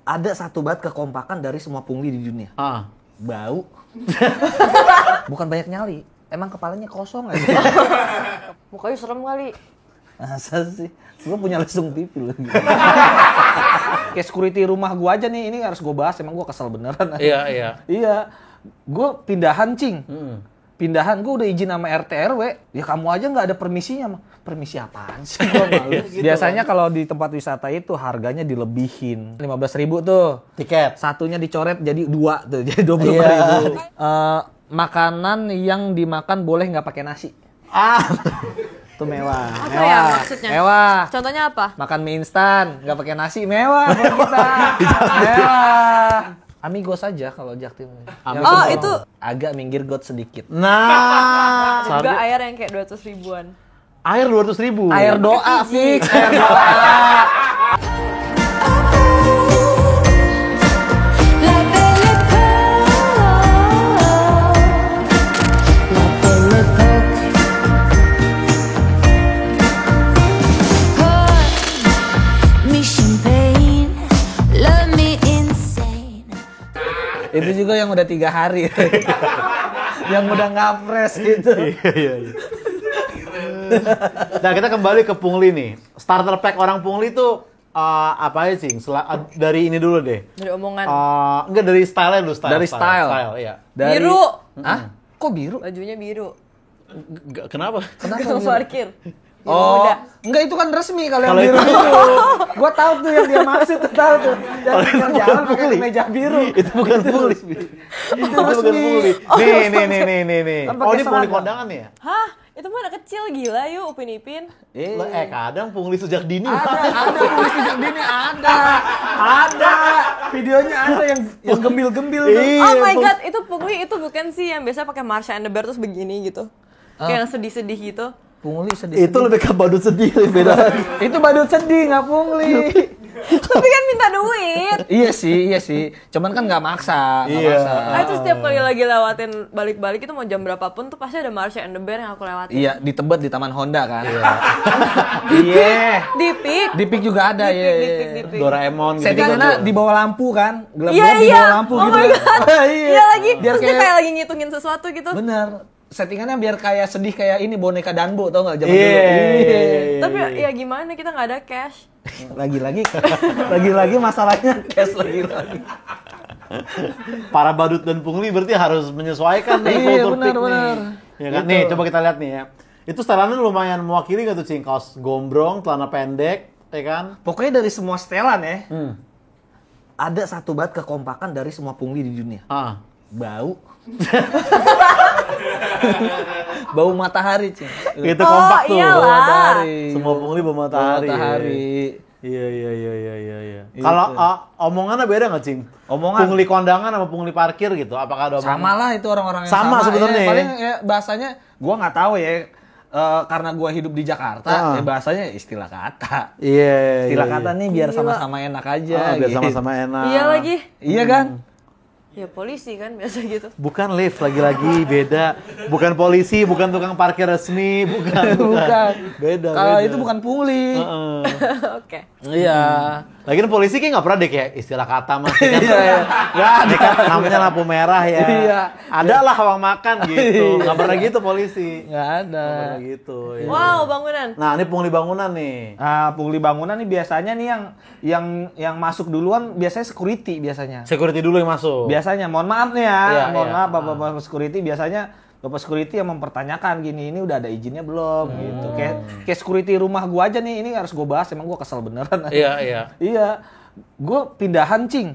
Ada satu banget kekompakan dari semua pungli di dunia. Bau. Bukan banyak nyali. Emang kepalanya kosong aja. Mukanya serem kali. Masa sih? Gue punya lesung pipi loh. Kayak security rumah gue aja nih, ini harus gue bahas. Emang gue kesel beneran. Iya. Gue pindahan, Cing. Pindahan, gue udah izin sama RT RW. Ya kamu aja nggak ada permisinya. Permisi apaan sih? Gue malu. Gitu. Biasanya kalau di tempat wisata itu harganya dilebihin. 15.000 tuh. Tiket. Satunya dicoret jadi 2 tuh. Jadi 25.000. Makanan yang dimakan boleh nggak pakai nasi. Itu mewah. Apa mewah. ya maksudnya? Mewah. Contohnya apa? Makan mie instan, nggak pakai nasi, mewah buat kita. Mewah. Amigo saja kalau Jaktim. Oh, itu agak minggir got sedikit. Nah, juga air yang kayak 200 ribuan. air 200.000. Air doa fix, air doa. Itu juga yang udah 3 hari. Yang udah ngapres gitu. Iya. Nah, kita kembali ke pungli nih. Starter pack orang pungli tuh apa aja sih? Dari ini dulu deh. Dari omongan. Enggak, dari style-nya dulu. Dari style, iya. Dari... Biru. Hah? Kok biru? Bajunya biru. Kenapa? Kenapa Kalau biru? parkir. Biru Oh, muda. enggak itu kan resmi kalau yang Kalau biru itu- itu. Gua tahu tuh yang dia maksud, tahu tuh. Yang Kalau itu jalan bukan pakai pungli. meja biru. Itu bukan pungli. Itu bukan resmi. pungli. Nih. Kan Oh, pakai ini pungli seragam. kondangan ya? Hah? Itu mah anak kecil, gila yuk Upin Ipin. Kadang pungli sejak dini. Ada pungli sejak dini ada. Videonya ada yang gembil-gembil tuh. Iya, Oh my god, itu pungli itu bukan sih yang biasa pakai Marsha and the Bear terus begini gitu. Kayak yang sedih-sedih gitu. Pungli sedih. Itu lebih ke badut sedih, beda. Itu badut sedih, nggak pungli. Tapi kan minta duit. Iya sih. Cuman kan nggak maksa. Iya. Ah, itu setiap kali lagi lewatin balik-balik itu mau jam berapapun tuh pasti ada Marsha and the Bear yang aku lewatin. Iya, di Tebet di Taman Honda kan. Iya. Di Pik. Di Pik juga ada ya. Di Pik. Doraemon gitu. Settingannya di bawah lampu kan. Gelap-gelap Iya, di iya. bawah lampu Oh gitu. my God. Iya. Iya lagi. Biar Terus dia kayak lagi ngitungin sesuatu gitu. bener. Settingannya biar kayak sedih kayak ini boneka Danbo, tau nggak zaman Iya. dulu. Tapi ya gimana kita nggak ada cash. Lagi-lagi masalahnya cash lagi. Para badut dan pungli berarti harus menyesuaikan nih Iya, kultur benar, pik benar. nih. Ya kan? Gitu. Nih, coba kita lihat nih ya. Itu setelannya lumayan mewakili gak tuh, Cing? Kaos gombrong, celana pendek, ya kan? Pokoknya dari semua setelan ya. Ada satu banget kekompakan dari semua pungli di dunia. Bau. Bau matahari, Cing. Itu kompak tuh. iyalah. Bau matahari. Semua pungli bawa matahari. Bau matahari. Iya. Itu. Kalau omongannya beda nggak, Cing? Omongan. Pungli kondangan sama pungli parkir gitu. Apakah ada omongan? Sama lah itu orang-orang yang Sama sebenarnya Ya, ya. paling ya, bahasanya gua nggak tahu ya. Karena gua hidup di Jakarta, ya bahasanya istilah kata. Iya. Istilah kata nih biar sama-sama enak aja. Biar gitu. sama-sama enak. Iya lagi. Iya kan? Ya polisi kan biasa gitu. Bukan lift, lagi-lagi beda. Bukan polisi, bukan tukang parkir resmi, bukan. Beda. Kalau beda. itu bukan pungli. Oke. Iya. Lagian polisi kayak nggak pernah deh kayak istilah kata mas. Kan, Iya. nggak ada kan namanya lampu merah ya. Iya. Ada lah uang makan gitu. Nggak pernah gitu polisi. Nggak ada. Nggak pernah gitu. Ya. Wow, bangunan. Nah ini pungli bangunan nih. Nah, pungli bangunan nih biasanya nih yang masuk duluan biasanya security biasanya. Security dulu yang masuk. Biasanya, mohon maaf nih ya, Iya, mohon iya. maaf Bapak security biasanya Bapak security yang mempertanyakan gini, ini udah ada izinnya belum gitu. Kayak security rumah gua aja nih, ini harus gua bahas, emang gua kesel beneran. Iya. Iya. Gua pindahan, Cing.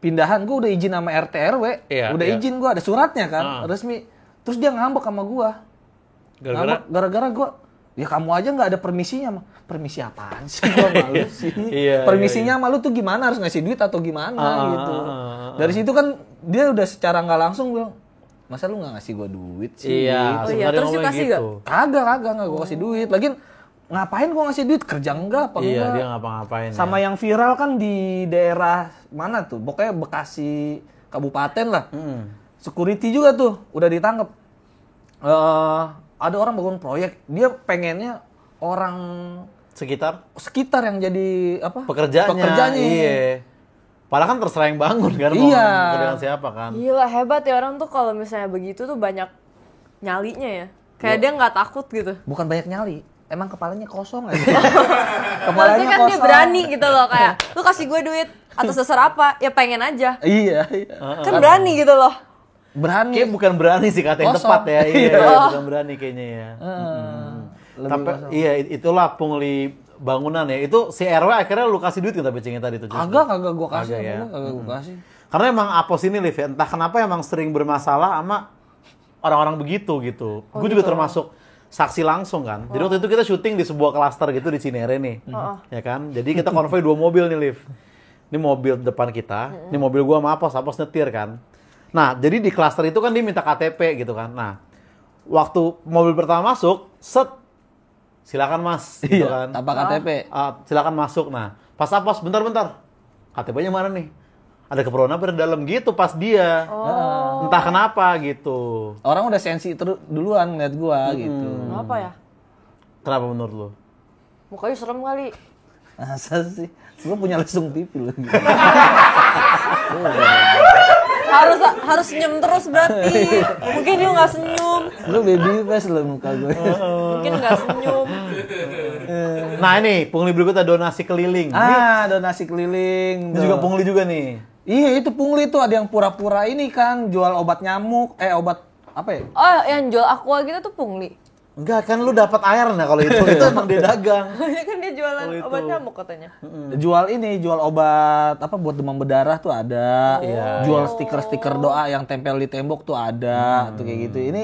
Pindahan gua udah izin sama RT RW, Iya, udah iya. izin gua ada suratnya kan, resmi. Terus dia ngambek sama gua. Gara-gara? Gara-gara gua, ya kamu aja nggak ada permisinya. Permisi apaan sih? Gua malu sih. Iya, Permisinya sama lu tuh gimana? Harus ngasih duit atau gimana gitu. Dari situ kan dia udah secara nggak langsung bilang, masa lu nggak ngasih gua duit sih? Iya. Oh iya, sebenarnya terus ngomongnya dikasih gitu. Kagak gua kasih duit. Lagian ngapain gua ngasih duit? Kerja enggak apa Iya enggak? dia ngapa-ngapain. Sama ya. yang viral kan di daerah mana tuh? Pokoknya Bekasi Kabupaten lah. Security juga tuh udah ditangkap. Ada orang bangun proyek, dia pengennya orang sekitar sekitar yang jadi apa? pekerjaannya. Iya. Padahal kan terserah yang bangun kan, Iya. mau dengan siapa kan. Gila, hebat ya orang tuh kalau misalnya begitu tuh banyak nyalinya ya. Kayak dia nggak takut gitu. Bukan banyak nyali, emang kepalanya kosong aja. Maksudnya kan dia berani gitu loh, kayak lu kasih gue duit atas dasar apa? Ya pengen aja. Iya. Kan berani gitu loh. Berani. Kayak bukan berani sih kata yang Kosong. tepat ya. Iya, bukan berani kayaknya ya. Lebih Tapi kosong. iya itulah pungli bangunan ya. Itu si RW akhirnya lu kasih duit tapi cingin tadi tuh. Kagak gua kasih, Kagak ya. kagak gua kasih. Karena emang Apos ini Liv, ya, entah kenapa emang sering bermasalah sama orang-orang begitu gitu. Gue juga termasuk saksi langsung kan. Jadi waktu itu kita syuting di sebuah klaster gitu di Cinere nih. Ya kan? Jadi kita konvoy 2 mobil nih Liv. Ini mobil depan kita, ini mobil gua sama Apos nyetir kan. Nah, jadi di klaster itu kan dia minta KTP gitu kan. Nah, waktu mobil pertama masuk, set, silakan mas, gitu kan. Tanpa KTP. Silakan masuk. Nah, pas Apos, bentar. KTP-nya mana nih? Ada keperluan apa di dalam gitu pas dia. Entah kenapa gitu. Orang udah sensi duluan ngeliat gua gitu. Kenapa ya? Kenapa menurut lo? Mukanya serem kali. Masa sih? Gua punya lesung pipi loh. Gitu. Harus senyum terus berarti. Mungkin dia nggak senyum. Gua baby face loh muka gue. Mungkin nggak senyum. Nah ini, pungli berikutnya donasi keliling. Donasi keliling. Ini juga pungli juga nih. Iya, itu pungli tuh ada yang pura-pura ini kan jual obat nyamuk, obat apa ya? Oh, yang jual aqua gitu tuh pungli. Enggak, kan lu dapat air nah kalau itu emang dia dagang. Ya kan dia jualan Oh, itu. obat nyamuk katanya. Jual obat apa buat demam berdarah tuh ada. Iya. Jual stiker-stiker doa yang tempel di tembok tuh ada, tuh kayak gitu. Ini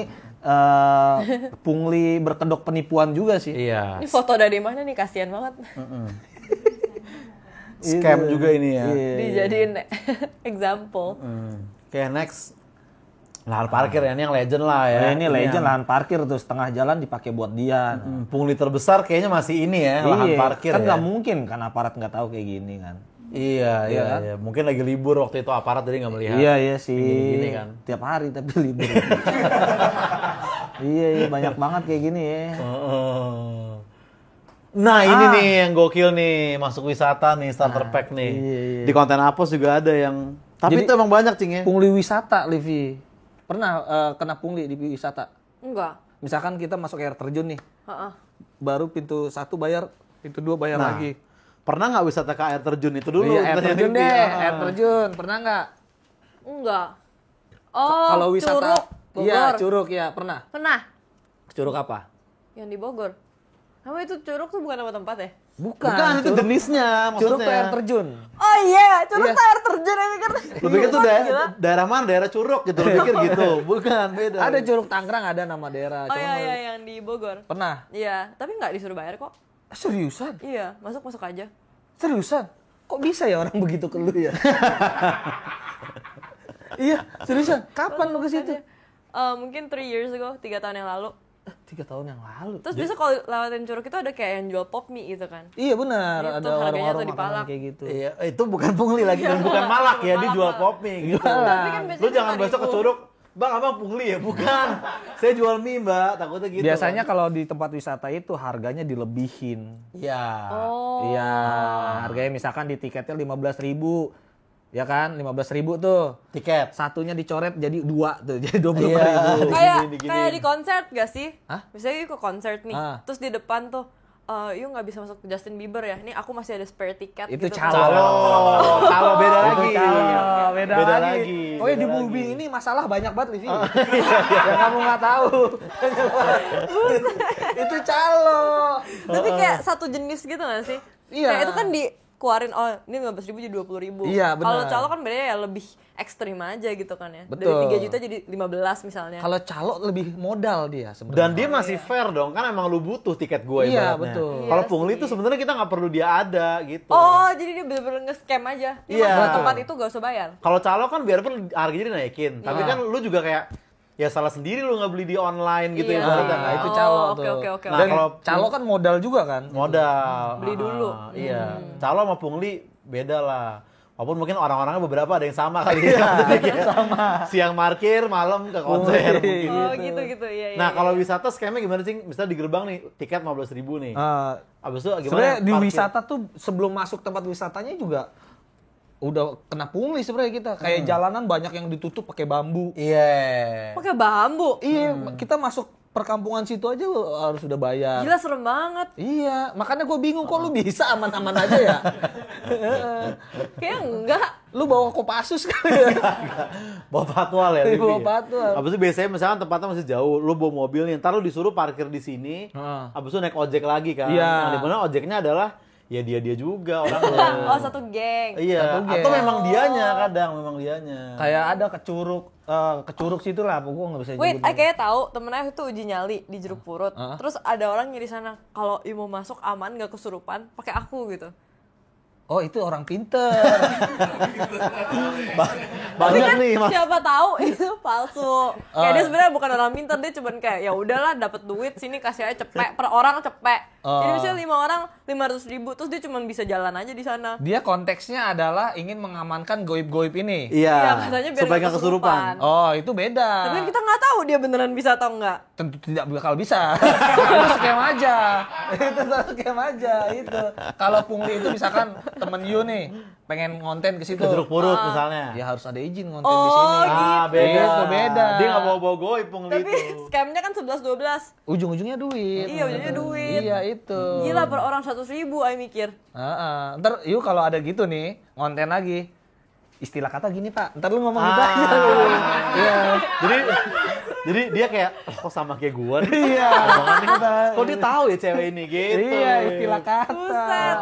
pungli berkedok penipuan juga sih. Iya. Ini foto dari mana nih? Kasian banget. Scam juga ini ya. Dijadiin example. Oke, next. Lahan parkir ya, ini yang legend lah ya. Ini legend lahan parkir tuh setengah jalan dipakai buat dia. Pungli terbesar kayaknya masih ini ya, lahan parkir kan ya. nggak mungkin kan aparat nggak tahu kayak gini kan. Iya. Mungkin lagi libur waktu itu aparat jadi nggak melihat. Iya sih. Gini kan. Tiap hari tapi libur. iya banyak banget kayak gini ya. Nah ini nih yang gokil nih, masuk wisata nih, starter pack nih. Iya. Di konten Apos juga ada yang, tapi Jadi, itu emang banyak Cing ya. Pungli wisata, Livi. Pernah kena pungli di wisata? Enggak. Misalkan kita masuk air terjun nih, Heeh. baru pintu 1 bayar, pintu 2 bayar Nah, lagi. Pernah nggak wisata ke air terjun itu dulu? Iya, air terjun Livi? deh, air terjun. Pernah nggak? Enggak. Oh, Kalau wisata, Curug, Bogor. iya Curug ya, pernah. Pernah. Curug apa? Yang di Bogor. Nama itu Curug tuh bukan nama tempat ya? Bukan, itu jenisnya maksudnya. Curug tuh air terjun. Oh iya, Curug Iya. tuh air terjun ya mikir. Lu pikir tuh daerah mana? Daerah Curug gitu, lu pikir gitu. Bukan, beda. Ada Curug Tangerang, ada nama daerah. Oh Cuma iya, yang di Bogor. Pernah? Iya, tapi nggak disuruh bayar kok. Seriusan? Iya, masuk aja. Seriusan? Kok bisa ya orang begitu ke lu ya? Iya, seriusan. Kapan lu ke situ? Mungkin 3 years ago, 3 tahun yang lalu. 3 tahun yang lalu. Terus biasa kalau lewatin Curug itu ada kayak yang jual pop mie gitu kan. Iya benar, Itu ada harganya warung-warung tuh dipalak. makanan kayak gitu. Iya, itu bukan pungli lagi dan bukan malak ya, dia jual pop mie gitu. Tapi kan biasanya Lu jangan nggak besok ke dihukum. Curug, Bang, abang pungli ya? Bukan. Saya jual mie, Mbak. Takutnya gitu. Biasanya kalau di tempat wisata itu harganya dilebihin. Iya. Oh. Iya, harganya misalkan di tiketnya 15.000. Ya kan, 15.000 tuh. Tiket. Satunya dicoret jadi 2 tuh, jadi 25.000. Iya. Kayak Gini. kayak di konser gak sih? Hah? Misalnya yuk ke konser nih, Ah. terus di depan tuh, yuk nggak bisa masuk ke Justin Bieber ya? Nih aku masih ada spare tiket. Itu gitu. calo. Kalau beda Itu lagi. calo, beda Beda lagi. lagi. Oh ya di Beda Bumi lagi. ini masalah banyak banget, Livi. Yang kamu nggak tahu. Itu calo. Tapi kayak satu jenis gitu gak sih? Iya. Kayak itu kan dikeluarin, oh ini 15.000 jadi 20.000. Iya, benar. Kalau calo kan bedanya ya lebih ekstrim aja gitu kan ya. Betul. Dari 3 juta jadi 15 misalnya. Kalau calo lebih modal dia sebenarnya. Dan dia masih fair dong, kan emang lu butuh tiket gue Iya, ibaratnya. betul. Kalau Iya pungli sih. itu sebenarnya kita nggak perlu dia ada gitu. Oh, jadi dia bener-bener nge-scam aja. Dia Iya. masuk ke tempat itu gak usah bayar. Kalau calo kan biarpun harganya dinaikin, tapi kan lu juga kayak ya salah sendiri lu nggak beli di online gitu Iya. ibaratnya. Nah, kan. itu calo Oh, tuh. oke. Nah, Dan kalau calo kan modal juga kan. modal. Beli dulu. Iya. Calo sama pungli beda lah. Walaupun mungkin orang-orangnya beberapa ada yang sama kali ya. Jadi kayak siang parkir, malam ke konser. mungkin. Oh, gitu. Iya, Nah, iya. kalau wisata scamnya gimana sih? Misalnya di gerbang nih, tiket 15.000 nih. Abis itu gimana? Sebenarnya di Parkir. wisata tuh sebelum masuk tempat wisatanya juga udah kena pungli sebenarnya kita. Kayak jalanan banyak yang ditutup pakai bambu. Iya. Pakai bambu. Iya, kita masuk perkampungan situ aja harus udah bayar. Gila serem banget. Iya, makanya gue bingung kok lu bisa aman-aman aja ya. Kayaknya enggak. Lu bawa Kopassus kali ya. Bawa patwal ya. Iya, bawa patwal. Habis itu biasanya misalkan tempatnya masih jauh, lu bawa mobil nih, ntar lu disuruh parkir di sini, habis itu naik ojek lagi kan. Iya. Yang dimana ojeknya adalah ya dia juga orangnya. Oh, satu geng. Iya, Satu geng. atau memang dianya kadang, memang dianya. Kayak ada kecuruk situ lah, gue nggak bisa Wait, nyebut. kayaknya tahu temennya itu uji nyali di Jeruk Purut. Terus ada orang nyari sana, kalau mau masuk aman nggak kesurupan, pakai aku gitu. Oh itu orang pinter. Banyak nih, Mas. Siapa tahu itu palsu. Kayak dia sebenarnya bukan orang pinter, dia cuman kayak ya udahlah dapat duit sini kasih aja cepet per orang cepet. Jadi misalnya 5 orang 500.000, terus dia cuman bisa jalan aja di sana. Dia konteksnya adalah ingin mengamankan goib-goib ini. Iya, katanya biar supaya nggak nggak kesurupan. Oh itu beda. Tapi kan kita nggak tahu dia beneran bisa atau enggak. Tentu tidak bakal bisa. Itu scam aja. Itu scam aja itu. Kalau pungli itu misalkan temen you nih pengen ngonten ke situ. Ke Jeruk Purut misalnya. Ya harus ada izin ngonten di sini. gitu. Beda. Dia nggak bawa-bawa goib pungli Tapi itu. scamnya kan 11-12. Ujung-ujungnya duit. Iya, ujungnya duit. Iya itu. Gila per orang 100.000, ay mikir. Ntar yuk kalau ada gitu nih ngonten lagi. Istilah kata gini Pak, ntar lu ngomong gitu aja. Iya. Jadi dia kayak kok sama kayak gua nih. Iya. Kok dia tahu ya cewek ini gitu. Iya, istilah kata. Buset.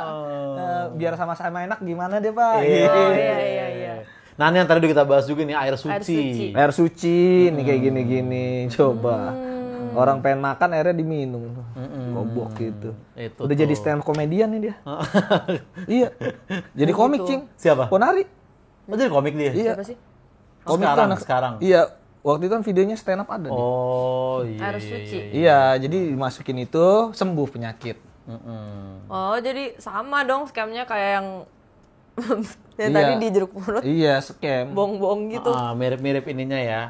Biar sama-sama enak gimana deh Pak? Iya. Oh iya. Nah, ini yang tadi udah kita bahas juga nih air Air suci. suci. Air suci nih kayak gini-gini. Coba. Orang pengen makan airnya diminum. Gobok gitu. Itu Udah tuh. jadi stand up komedian nih dia. Iya. Jadi komik, Cing. Siapa? Ponari. Oh, jadi komik dia? Iya. Siapa sih? Oh, Komik sekarang, tuh sekarang. Iya. Waktu itu kan videonya stand up ada nih. Oh, iya. Air suci. Iya, jadi dimasukin itu sembuh penyakit. Oh, jadi sama dong scamnya kayak yang yang Iya. tadi di Jeruk Purut. Iya, scam. Bohong-bohong gitu. Mirip-mirip ininya ya.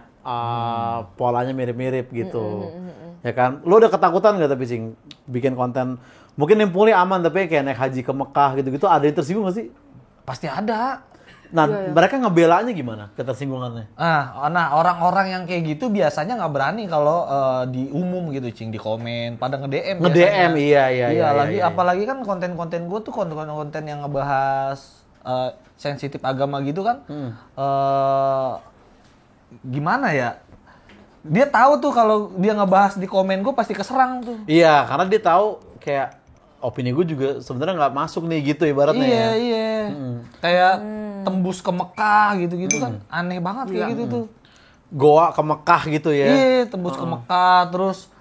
Polanya mirip-mirip gitu. Ya kan? Lu udah ketakutan gak tapi Cing bikin konten? Mungkin yang pulih aman tapi kayak naik haji ke Mekah gitu-gitu ada yang tersinggung gak sih? Pasti ada. Nah, mereka ngebelanya gimana ketersinggungannya? Nah, orang-orang yang kayak gitu biasanya nggak berani kalau di umum gitu, Cing, di komen, pada nge-DM. Nge-DM, iya. Lagi apalagi kan konten-konten gue tuh konten-konten yang ngebahas sensitif agama gitu kan. Gimana ya? Dia tahu tuh kalau dia ngebahas di komen gue pasti keserang tuh. Iya, karena dia tahu kayak opini gue juga sebenarnya nggak masuk nih gitu ibaratnya. Iya. Kayak tembus ke Mekah gitu-gitu kan aneh banget kayak gitu tuh. Goa ke Mekah gitu ya. Iya, tembus ke Mekah terus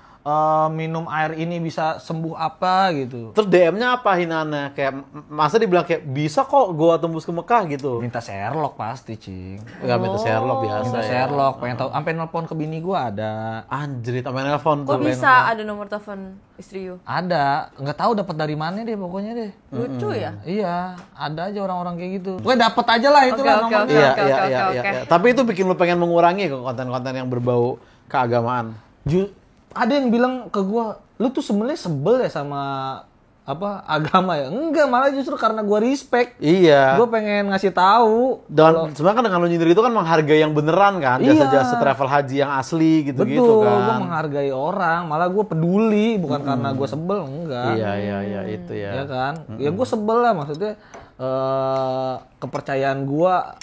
minum air ini bisa sembuh apa gitu. Terus DM-nya apa hinana? Kayak masa dibilang kayak bisa kok Goa tembus ke Mekah gitu. Minta Sherlock pasti, Cing. Enggak minta Sherlock biasa Minta ya. Sherlock, pengen tahu sampai nelpon ke bini gua ada. Anjrit, sama nelpon Kok tuh. bisa ada nomor telepon istri you? Ada, nggak tahu dapat dari mana deh pokoknya deh. Lucu ya? Iya, ada aja orang-orang kayak gitu. Gue dapat aja lah itu lah Oke, nomornya. oke. Tapi itu bikin lu pengen mengurangi kok konten-konten yang berbau keagamaan. Ada yang bilang ke gua, lu tuh sebenarnya sebel ya sama apa agama ya? Enggak, malah justru karena gua respect. Iya. Gua pengen ngasih tahu. Dan sebenarnya kan dengan lu nyindir itu kan menghargai yang beneran kan, jasa-jasa travel haji yang asli gitu-gitu Betul, kan. gua menghargai orang, malah gua peduli, bukan karena gua sebel, enggak. Iya, itu ya. Ya kan? Ya gua sebel lah, maksudnya kepercayaan gua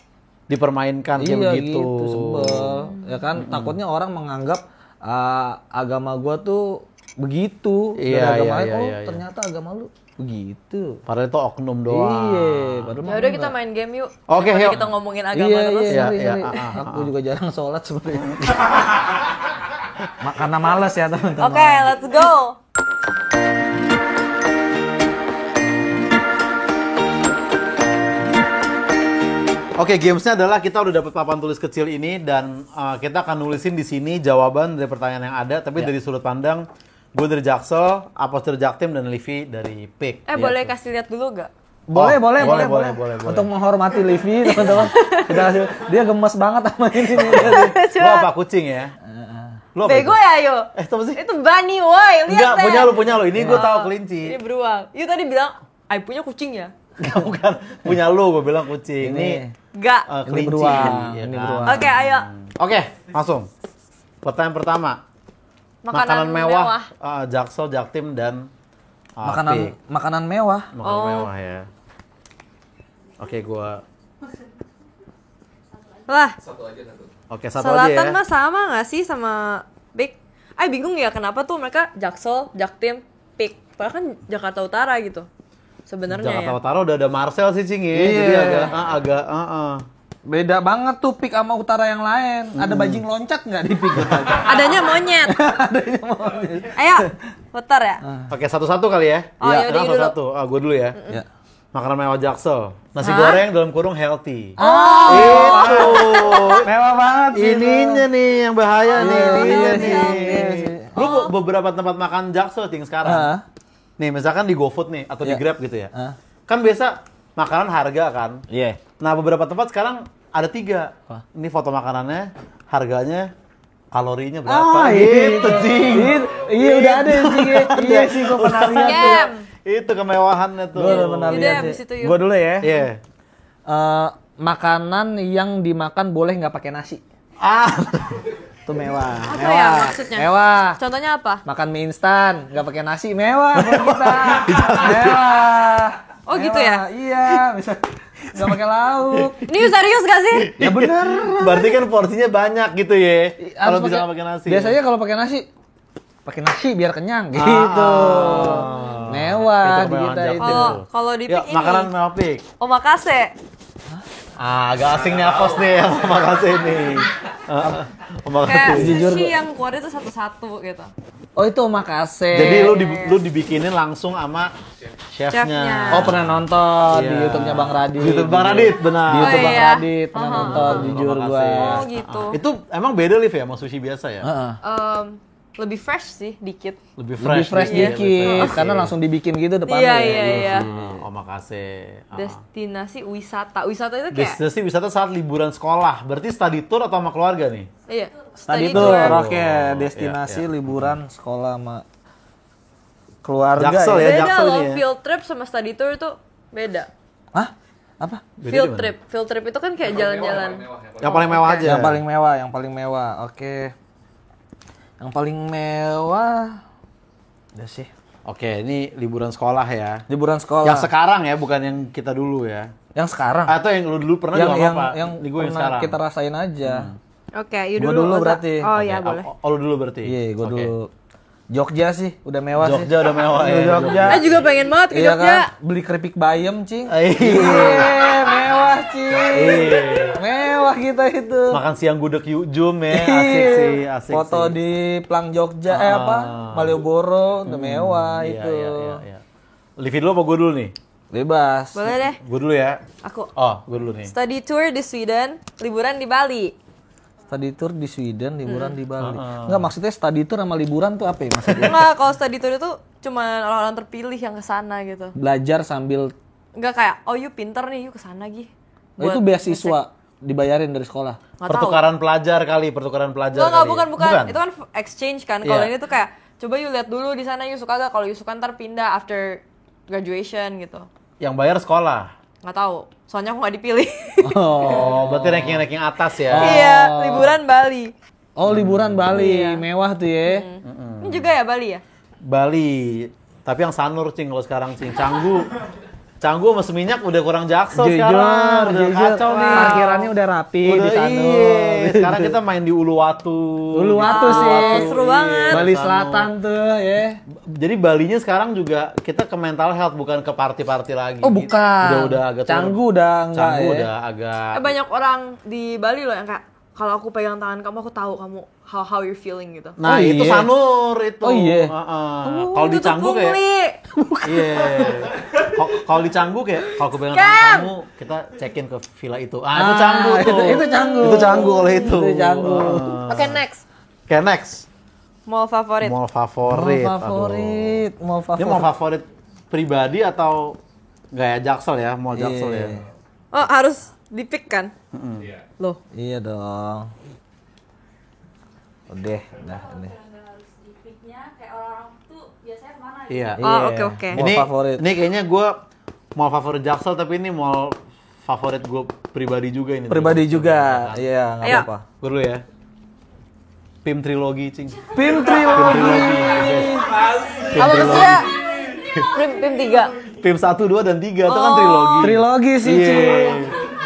Dipermainkan kayak iya begitu. gitu, sebel. Ya kan? Takutnya orang menganggap agama gua tuh begitu. Iya, dari agama lain, iya. ternyata agama lu begitu. Padahal itu oknum doang. Iya, padahal Ya udah kita main game yuk. Oke, Daripada yuk. kita ngomongin agama Iya, terus. sorry. Aku juga jarang sholat sebenarnya. Karena males ya teman-teman. Oke, let's go. Oke, gamesnya adalah kita udah dapat papan tulis kecil ini dan kita akan nulisin di sini jawaban dari pertanyaan yang ada, tapi dari sudut pandang gue dari Jaksel, Apos dari Jaktim dan Livi dari PIK. Boleh kasih lihat dulu gak? Boleh. boleh. Untuk menghormati Livi, teman-teman. Dia gemes banget sama ini nih. Lu apa kucing ya? Lu apa Bego itu? ya, yo. Apa sih? Itu bunny, woi. Lihat Enggak, deh. punya lu. Ini gue tahu kelinci. Ini beruang. You tadi bilang, I punya kucing ya? Bukan punya lu, gue bilang kucing. Ini Enggak. kelinci. beruang. Ya Ini kan? beruang. Oke, ayo. Oke, langsung. Pertanyaan pertama. Makanan mewah, Jaksel, Jaktim, dan Pik. Makanan mewah. Makanan mewah ya. Oke, gua. Lah, Oke, satu aja Selatan ya. mah sama nggak sih sama Pik? Bingung ya kenapa tuh mereka Jaksel, Jaktim, Pik. Padahal kan Jakarta Utara gitu. Sebenarnya Jakarta ya. Utara udah ada Marcel sih, Cing ya. Iya. Jadi agak Beda banget tuh Pik sama utara yang lain. Ada bajing loncat nggak di Pik? Adanya monyet. Ayo, putar ya. Oke, satu-satu kali ya. Oh, yaudah, dulu. Satu-satu. Gue dulu ya. Ya. Makanan mewah Jaksel. Nasi goreng dalam kurung healthy. Itu. Mewah banget sih. Ininya nih yang bahaya nih. Ininya sih, nih. iya sih. Lu beberapa tempat makan Jaksel Cing sekarang. Nih, misalkan di GoFood nih atau di Grab gitu ya. Kan biasa makanan harga kan. Iya. Nah, beberapa tempat sekarang ada 3. Ini foto makanannya, harganya, kalorinya berapa gitu, Cing. Iya udah ada sih. Iya sih gue pernah lihat tuh. Scam. Itu kemewahannya tuh. Gue pernah Yaudah, lihat abis sih. itu yuk. Gue dulu ya. Iya. Makanan yang dimakan boleh nggak pakai nasi. Itu mewah. Apa ya maksudnya? Mewah. Contohnya apa? Makan mie instan nggak pakai nasi mewah buat kita. Mewah. Oh, gitu ya? Iya, bisa nggak pakai lauk. Ini serius gak sih? Ya bener. Berarti kan porsinya banyak gitu ya. Kalau Harus bisa nggak pakai nasi. Biasanya kalau pakai nasi biar kenyang gitu. Mewah Itu di kemewahan kita Jaksel. itu. Kalau di Ya, Pik ini. makanan mewah Pik. Omakase. Agak asing nih Apos nih yang omakase nih. Kayak Omakase. Jujur sushi gua- yang keluar itu satu-satu gitu. Oh itu omakase. Jadi lu dibikinin langsung sama chefnya. Chefnya. Oh pernah nonton di Iya. YouTube-nya Bang Radit. Di YouTube Bang Radit, benar. Di YouTube Oh, Bang iya. Radit pernah nonton jujur Omakase. gua. Oh gitu. Itu emang beda Liv ya sama sushi biasa ya? Heeh. Lebih fresh sih dikit. Lebih Lebih fresh dikit. dikit karena langsung dibikin gitu depannya. Iya, ya. iya, iya. Omakase. Destinasi wisata. Wisata itu kayak Destinasi wisata saat liburan sekolah. Berarti study tour atau sama keluarga nih? iya. Tadi Study tuh tour. oke destinasi liburan sekolah sama keluarga. Jaksel ya, Beda Jaksel loh, ini ya. field trip sama study tour itu beda. Hah? Apa? Beda Field di mana? trip. Field trip itu kan kayak jalan-jalan. Yang paling mewah aja. Yang paling mewah, yang paling mewah. Oke. Yang paling mewah udah sih. Oke, ini liburan sekolah ya. Liburan sekolah. Yang sekarang ya, bukan yang kita dulu ya. Yang sekarang. Atau yang lu dulu pernah yang juga yang apa? yang Ini gue yang pernah sekarang. kita rasain aja. Oke, you Gua dulu. dulu Oza. berarti. Oh Oke, iya, boleh. lu dulu berarti. Iya, gue Oke. dulu. Jogja sih, udah mewah sih. Jogja udah mewah ya. Jogja. juga pengen banget ke Iya Jogja. kan? Beli keripik bayam, Cing. Iya. Mewah, Cing. Iya. Mewah kita itu. Makan siang gudeg Yujum ya, asik sih, asik Foto sih. di Plang Jogja, Malioboro, udah mewah Iya, itu. iya. Livi dulu apa gue dulu nih? Boleh Bebas. deh. Gue dulu ya. Aku. Oh, gue dulu nih. Study tour di Sweden, liburan di Bali. Study tour di Sweden, liburan di Bali. Enggak, maksudnya study tour sama liburan tuh apa ya maksudnya? Enggak, kalau study tour itu cuma orang-orang terpilih yang ke sana gitu. Belajar sambil Enggak kayak, oh you pinter nih, you ke sana Gi. itu beasiswa dibayarin dari sekolah. Nggak tahu. Pertukaran pelajar kali, pertukaran pelajar Enggak, kali. bukan. Itu kan exchange kan. Kalau Iya. ini tuh kayak, coba you lihat dulu di sana you suka gak? Kalau you suka ntar pindah after graduation gitu. Yang bayar sekolah. Nggak tahu. Soalnya aku nggak dipilih. Oh, berarti ranking-ranking atas ya. Iya, liburan Bali. Oh, liburan Bali, Iya. mewah tuh ya. Ini juga ya Bali ya? Bali. Tapi yang Sanur, Cing, kalau sekarang, Cing. Canggu sama Seminyak udah kurang Jaksel Jujur, sekarang. Udah kacau nih. Parkirannya udah rapi di Udah, sana. iya. Sekarang kita main di Uluwatu. Uluwatu sih. Seru banget. Bali Selatan tuh ya. Jadi Balinya sekarang juga kita ke mental health, bukan ke party-party lagi. Oh, bukan. Udah agak turun. Canggu udah enggak Canggu ya. udah agak. Banyak orang di Bali loh yang kayak, kalau aku pegang tangan kamu, aku tahu kamu how you're feeling gitu. Nah, Oh, itu iya. Sanur itu. Oh, iya. Kalau di Itu tuh Canggu kayak pungli. iya. Kalau di Canggu kayak kalau kepegang tangan kamu, kita check-in ke villa itu. Itu Canggu tuh. Itu Canggu. Itu Canggu kalau itu. Itu Canggu. Oke, next. Oke, next. Mall favorit. Mall favorit. Mall favorit, Aduh. mall Ini favorit. mall favorit pribadi atau gaya Jaksel ya? Mall Jaksel ya. Iya. Oh, harus di-pick kan? Loh. Iya dong. Udah ini. Iya. Oh, oke. Mall Ini favorit. Ini kayaknya gue mall favorit Jaksel, tapi ini mall favorit gue pribadi juga ini. Pribadi juga. Iya, enggak Ayo. apa-apa. Gue dulu ya. PIM Trilogi, Cing. PIM Trilogi. Apa maksudnya? PIM 3. PIM 1, 2, dan 3 itu kan trilogi. Trilogi sih, Iya. Cing.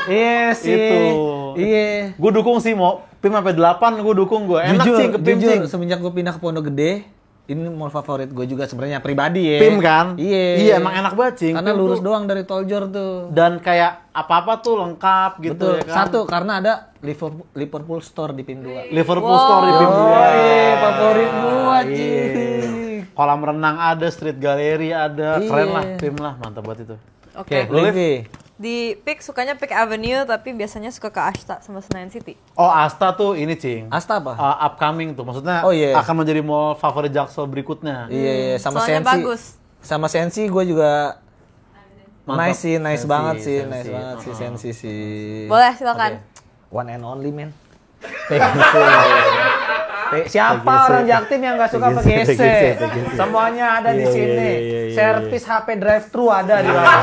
Iya sih. Itu. Iya. Gue dukung sih, mau PIM sampai 8 gue dukung gue. Enak Cing ke PIM, Cing. Semenjak gue pindah ke Pondok Gede, ini mall favorit gue juga sebenarnya pribadi ya. PIM kan? Iya. Iya, emang enak banget, Cing. Karena PIM lurus tuh. doang dari Toljor tuh. Dan kayak apa-apa tuh lengkap gitu. Betul. Ya kan? Satu, karena ada Liverpool Store di PIM 2. Liverpool Store di PIM 2. Iya, favorit gua, Iya. Cing. Kolam renang ada, street gallery ada. Iya. Keren lah, PIM lah. Mantap banget itu. Oke. Lu, Liv? Livi. Di Pick sukanya Pick Avenue tapi biasanya suka ke Ashta sama Senayan City. Oh, Asta tuh ini, Cing. Asta apa? Upcoming tuh. Maksudnya Oh, iya. akan menjadi mall favorit Jaksel berikutnya. Iya, sama Soalnya Sensi. bagus. Sama Sensi gue juga Mantap. nice sih, nice Sensi, banget sih, Sensi. nice banget sih Sensi sih. Boleh silakan. One and only man. Siapa PGC. orang Jaktim yang nggak suka PGC, PGC? PGC. Semuanya ada di Iya, sini. iya. Servis HP drive-thru ada di mana?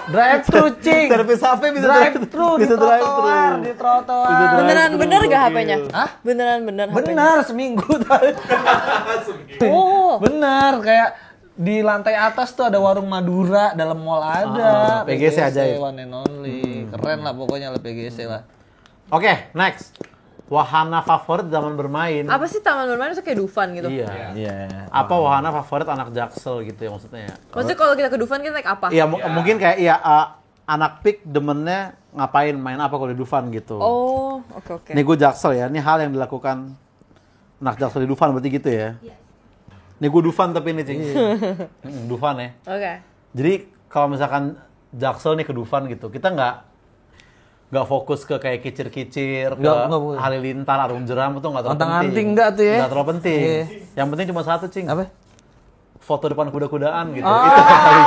Drive-thru, Cing. Servis HP bisa Drive-thru di bisa trotoar, di trotoar. Beneran bener gak HP-nya? Hah? Beneran bener HP-nya? Benar, seminggu tadi. Oh. Benar, kayak di lantai atas tuh ada warung Madura, dalam mall ada. PGC ajaib. One and only. Keren lah pokoknya lah PGC lah. Oke, next. Wahana favorit zaman bermain. Apa sih taman bermain itu kayak Dufan gitu? Iya. Iya. Apa wahana favorit anak Jaksel gitu ya maksudnya? Maksudnya kalau kita ke Dufan kita naik apa? Iya, mungkin kayak anak pik demennya ngapain main apa kalau di Dufan gitu. Oh, oke. Nih gue Jaksel ya, ini hal yang dilakukan anak Jaksel di Dufan berarti gitu ya. Nih gue Dufan tapi ini Cing. Dufan ya. Oke. Jadi kalau misalkan Jaksel nih ke Dufan gitu, kita nggak fokus ke kayak kicir-kicir, ke Nggak. Halilintar, Arum Jeram itu nggak terlalu Ontang-anting penting. nggak tuh ya? Nggak terlalu penting. Iya. Yang penting cuma satu, Cing. Apa? Foto depan kuda-kudaan gitu. Oh, Itu kali.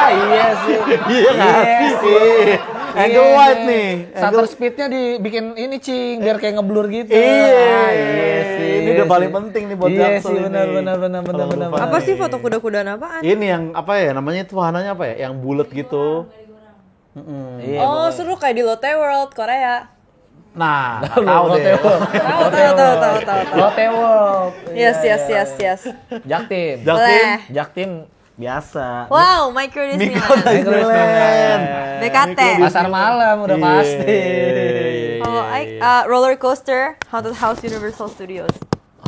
iya sih. Iya kan? Iya. Angle Iya, wide iya. nih. Shutter speed-nya dibikin ini, Cing, biar kayak ngeblur gitu. Iya. Iya sih. Ini udah paling penting nih buat Iya Jaksel sih, ini. benar. Kalau Dufan Apa nih. sih foto kuda-kudaan apaan? Ini yang apa ya namanya itu wahananya apa ya? Yang bulat gitu. Iya, Oh, seru kayak di Lotte World Korea. Nah, nggak tahu deh. Tahu. Lotte World. Yes. Jaktim. Boleh. Jaktim biasa. Wow, Micro Disneyland. Disneyland. BKT. Pasar malam udah Iya, pasti. Kalau roller coaster, Haunted House Universal Studios.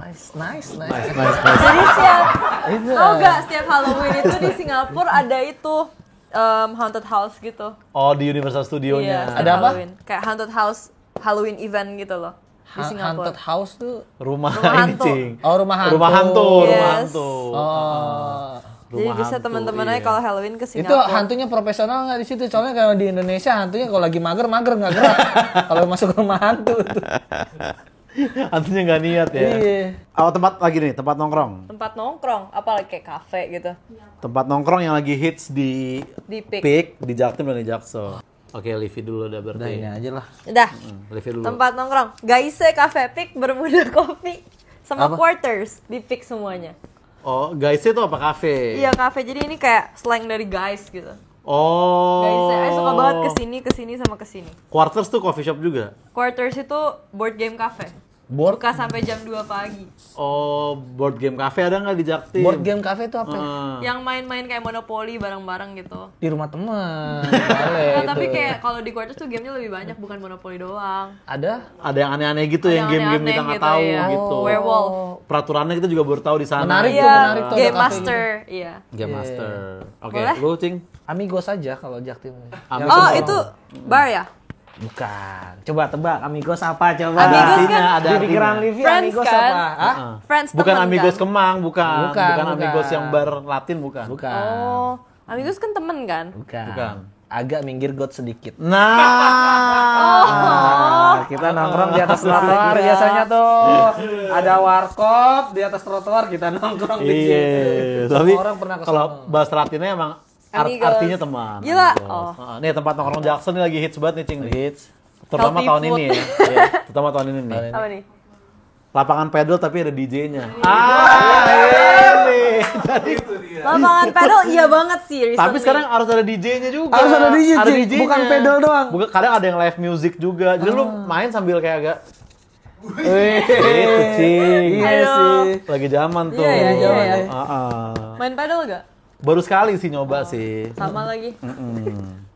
Nice. Jadi setiap, Itu. tau gak setiap Halloween itu di Singapura ada itu haunted house gitu. Oh, di Universal Studio-nya. Iya, setiap Ada apa? Halloween. Kayak haunted house Halloween event gitu loh di Singapura. Haunted house tuh. Rumah Rumah ini, hantu. Cing. Oh, rumah hantu. Rumah hantu, Yes. rumah hantu. Oh. Jadi Rumah bisa hantu, teman-teman iya. aja kalau Halloween ke Itu Singapura. hantunya profesional nggak di situ? Soalnya kalau di Indonesia hantunya kalau lagi mager nggak gerak. Kalau masuk ke rumah hantu tuh. Hantunya nggak niat ya. Iya. Oh, tempat lagi nih, tempat nongkrong. Tempat nongkrong, apalagi kayak kafe gitu. Tempat nongkrong yang lagi hits di Di Pick. Pick, di Jaktim dan di Jaksel. Oke, Livi dulu udah Udah berarti. ini aja lah. Udah, Livi dulu. tempat nongkrong. Gaise Cafe Pick, Bermuda Coffee, sama Apa? Quarters di Pick semuanya. Oh, guys itu apa kafe? Iya kafe, jadi ini kayak slang dari guys gitu. Oh. Gaise, saya suka banget kesini sama kesini. Quarters tuh coffee shop juga. Quarters itu board game cafe. Board Buka sampai jam 2 pagi. Oh, board game cafe ada nggak di Jaktim? board game cafe itu apa? Yang main-main kayak Monopoly bareng-bareng gitu. Di rumah teman. Boleh Nah, tapi itu. kayak kalau di Quarters tuh gamenya lebih banyak, bukan Monopoly doang. Ada? Ada yang aneh-aneh gitu, yang game-game aneh-aneh kita nggak gitu, tahu iya. gitu. Werewolf. Peraturannya kita juga baru tahu di sana. Menarik tuh, Iya, menarik tuh, ada Game cafe Master, iya. Game Master. Oke, Boleh? lu Cing? Amigos saja kalau Jaktim. Amigos. Yang Oh, nongkrong. itu bar ya? Bukan. Coba tebak Amigos apa coba? Amigos artinya, kan ada di pikiran artinya. Livi Friends Amigos kan? apa? Hah? Friends Bukan temen Amigos kan? Kemang, bukan. Bukan, Bukan Amigos bukan. yang bar Latin, bukan. Bukan. Oh, Amigos kan temen kan? Bukan. Agak minggir got sedikit. Nah, Kita nongkrong di atas trotoar biasanya tuh. Ada warkop di atas trotoar kita nongkrong di situ. iya. Semua Tapi orang pernah ke kalau sono. bahas Latinnya emang Amigos. artinya teman. Gila. Amigos. Oh. Nih tempat nongkrong Jaksel nih lagi hits banget nih, Cing. Hits. Terutama Healthy tahun food. ini ya. Iya, terutama tahun ini nih. Apa nih? lapangan pedal tapi ada DJ-nya. Ini. Lapangan pedal iya banget sih. Tapi sekarang harus ada DJ-nya juga. Harus ada DJ, DJ-nya. bukan pedal doang. Kadang ada yang live music juga. Jadi lu main sambil kayak agak Iya sih. lagi zaman tuh. Iya. Main pedal gak? Baru sekali sih nyoba sih. Sama lagi.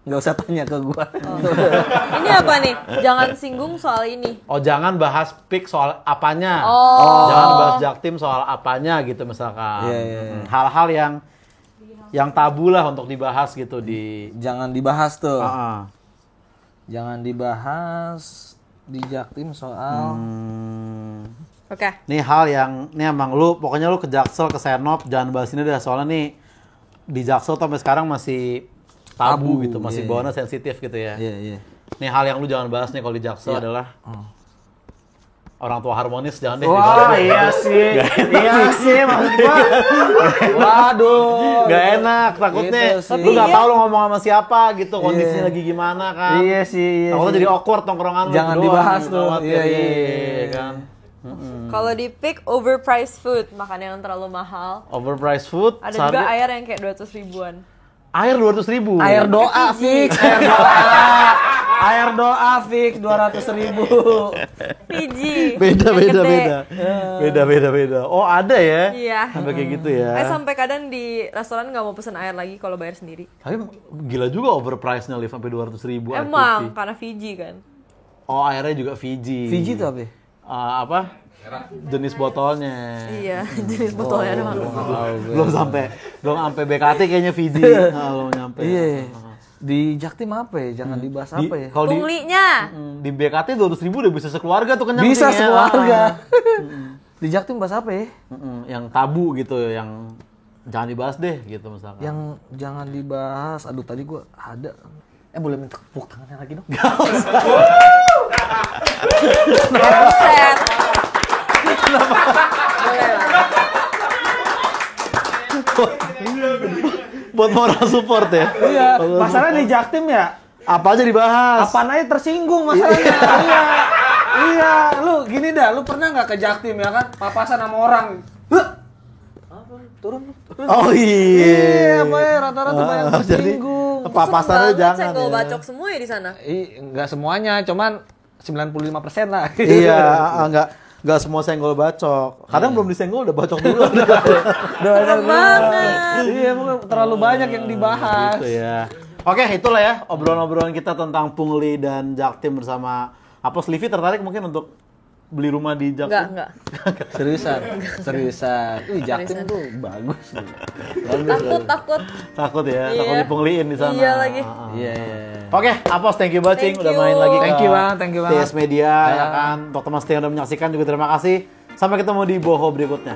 Nggak usah tanya ke gua. Ini apa nih? Jangan singgung soal ini. Oh, jangan bahas pick soal apanya. Jangan bahas Jaktim soal apanya gitu misalkan. Iya. Hal-hal yang tabu lah untuk dibahas gitu di. Jangan dibahas tuh. Uh-uh. Jangan dibahas di Jaktim soal. Oke. Nih hal yang nih emang pokoknya lu ke Jaksel, ke Senop, jangan bahas ini deh soalnya nih di Jaksel sampai sekarang masih tabu gitu, masih bawaannya sensitif gitu ya. Iya. Nih hal yang lu jangan bahas nih kalau di Jaksel adalah orang tua harmonis, jangan deh. Wah, iya sih. Iya sih maksud gua. Waduh. Gak enak, takutnya Gitu sih. lu gak tahu lu ngomong sama siapa gitu, kondisinya lagi gimana kan. Iya sih. Takutnya jadi awkward tongkrongan lu. Jangan doang, dibahas tuh. khawatir, Iya. kan. Kalau di pick overpriced food, makan yang terlalu mahal. Overpriced food. Ada juga air yang kayak 200 ribuan. Air 200.000. Air doa fix, air doa fix 200.000. Fiji. Beda. yang gede. Beda. Oh, ada ya? Iya. Sampai kayak gitu ya. Sampai kadang di restoran nggak mau pesen air lagi kalau bayar sendiri. Tapi gila juga overprice-nya Liv sampai 200.000 air Emang putih. karena Fiji kan. Oh, airnya juga Fiji. Fiji tuh apa? Apa? Jenis botolnya. Iya, jenis botolnya doang. Belum sampai BKT kayaknya Fiji. Belum nyampe. Iya. Di Jaktim apa ya? Jangan dibahas apa ya? Kalau di Punglinya. di BKT 200.000 udah bisa sekeluarga tuh kenyang. Bisa sih, ya. sekeluarga. Di Jaktim bahas apa ya? Yang tabu gitu, yang jangan dibahas deh gitu misalkan. Yang jangan dibahas. Aduh tadi gua ada. Boleh minta tepuk tangannya lagi dong? Buset. Buat moral support ya. Iya. Masalahnya di Jaktim ya. Apa aja dibahas? Apaan aja tersinggung masalahnya. Iya. Lu gini dah. Lu pernah nggak ke Jaktim ya kan? Papasan sama orang. Turun. Oh iya. Apa ya rata-rata banyak tersinggung. Papasannya jangan. Senggol Ya. bacok semua ya di sana. Nggak semuanya, cuman 95% lah. Iya, enggak semua senggol bacok. Kadang belum disenggol udah bacok dulu. Serem banget. Iya, terlalu banyak yang dibahas. Gitu ya. Oke, itulah ya obrolan-obrolan kita tentang pungli dan Jaktim bersama Apos. Livi tertarik mungkin untuk beli rumah di Jaktim? Enggak. Seriusan. Jaktim tuh bagus. Takut ya, Iya. takut dipungliin di sana. Iya lagi. Iya. Oke, Apos, thank you banget, Cing, Thank udah you. main lagi. Thank you banget. TS Media, ya kan. Untuk teman setia yang udah menyaksikan juga terima kasih. Sampai ketemu di Boho berikutnya.